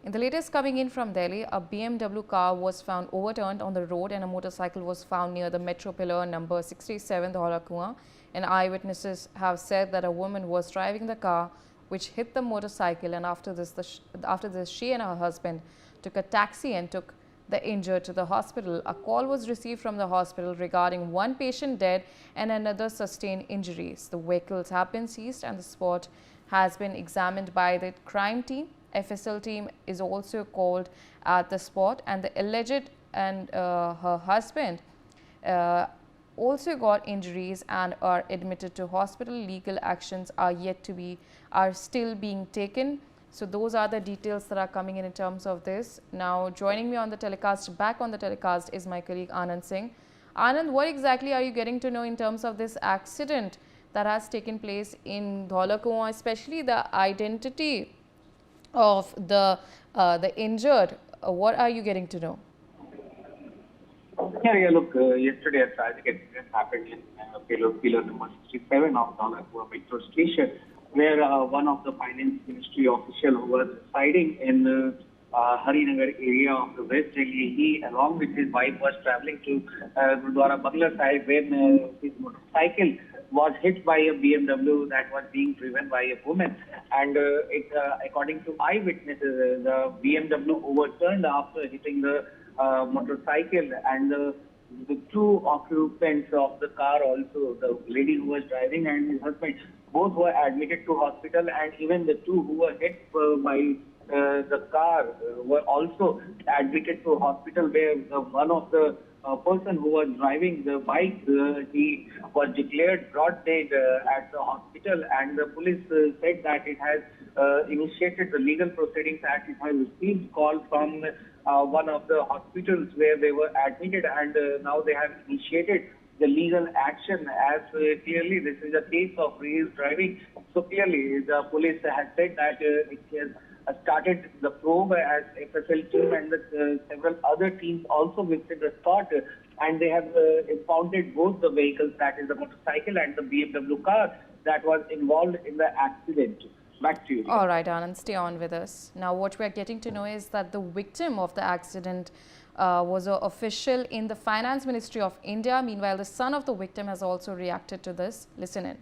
In the latest coming in from Delhi, a BMW car was found overturned on the road and a motorcycle was found near the metro pillar number 67 Dhola Kuan. And eyewitnesses have said that a woman was driving the car which hit the motorcycle, and after this she and her husband took a taxi and took the injured to the hospital. A call was received from the hospital regarding one patient dead and another sustained injuries. The vehicles have been seized and the spot has been examined by the crime team. FSL team is also called at the spot, and the alleged and her husband also got injuries and are admitted to hospital. Legal actions are still being taken. So those are the details that are coming in terms of this. Now joining me on the telecast, back on the telecast, is my colleague Anand Singh. Anand, what exactly are you getting to know in terms of this accident that has taken place in Dhola Kuan, especially the identity of the injured? What are you getting to know? Yeah, look, yesterday a tragic accident happened in pillar number 67 of Dhola Kuan metro station, where one of the finance ministry official who was residing in Harinagar area of the West Delhi, he along with his wife was travelling to Gurdwara Bangla Sahib when his motorcycle was hit by a BMW that was being driven by a woman, and according to eyewitnesses, the BMW overturned after hitting the motorcycle, and the two occupants of the car, also the lady who was driving and his husband, both were admitted to hospital, and even the two who were hit by the car were also admitted to hospital, where one of the person who was driving the bike, he was declared broad dead at the hospital, and the police said that it has initiated the legal proceedings as it has received call from one of the hospitals where they were admitted, and now they have initiated the legal action, as clearly this is a case of reckless driving. So clearly the police has said that it has started the probe, as FSL team and several other teams also visited the spot, and they have impounded both the vehicles, that is the motorcycle and the BMW car that was involved in the accident. Back to you. All right, Anand, stay on with us. Now, what we are getting to know is that the victim of the accident was an official in the Finance Ministry of India. Meanwhile, the son of the victim has also reacted to this. Listen in.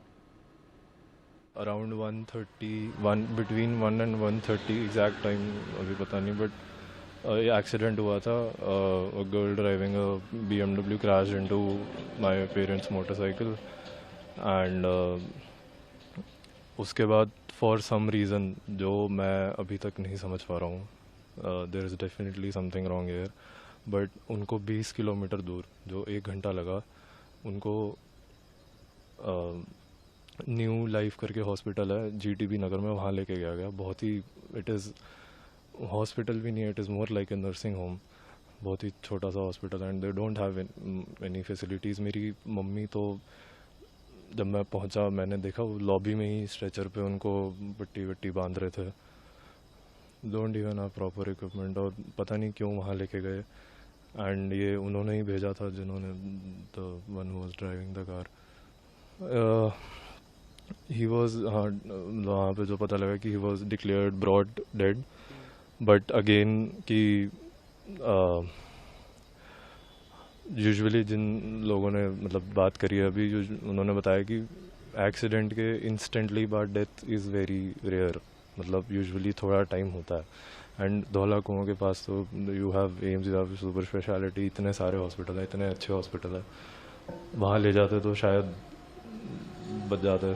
Around 1:30, between 1 and 1:30 exact time अभी पता नहीं, but ये accident हुआ था. A girl driving a BMW crashed into my parents' motorcycle, and उसके बाद for some reason जो मैं अभी तक नहीं समझ पा रहा हूँ, there is definitely something wrong here, but उनको 20 किलोमीटर दूर, जो 1 घंटा लगा, उनको न्यू लाइफ करके हॉस्पिटल है GTB नगर में, वहाँ लेके गया. बहुत ही, इट इज़ हॉस्पिटल भी नहीं है, it is more like a nursing home. बहुत ही छोटा सा hospital, and they don't have any facilities. मेरी मम्मी तो जब मैं पहुंचा, मैंने देखा वो लॉबी में ही स्ट्रेचर पे उनको पट्टी वट्टी बांध रहे थे. Don't even have proper equipment, और पता नहीं क्यों वहाँ लेके गए. एंड ये उन्होंने ही भेजा था, जिन्होंने the one who was driving the car. He was, हाँ, वहाँ पे जो पता लगा कि he was declared broad dead, but again कि यूजुअली जिन लोगों ने मतलब बात करी है अभी, उन्होंने बताया कि एक्सीडेंट के इंस्टेंटली बाद डेथ इज़ वेरी रेयर, मतलब यूजुअली थोड़ा टाइम होता है. एंड धौला कुआं के पास तो you have AIIMS, you have super speciality, इतने सारे हॉस्पिटल हैं, इतने अच्छे हॉस्पिटल हैं, वहाँ ले जाते तो शायद बच जाते.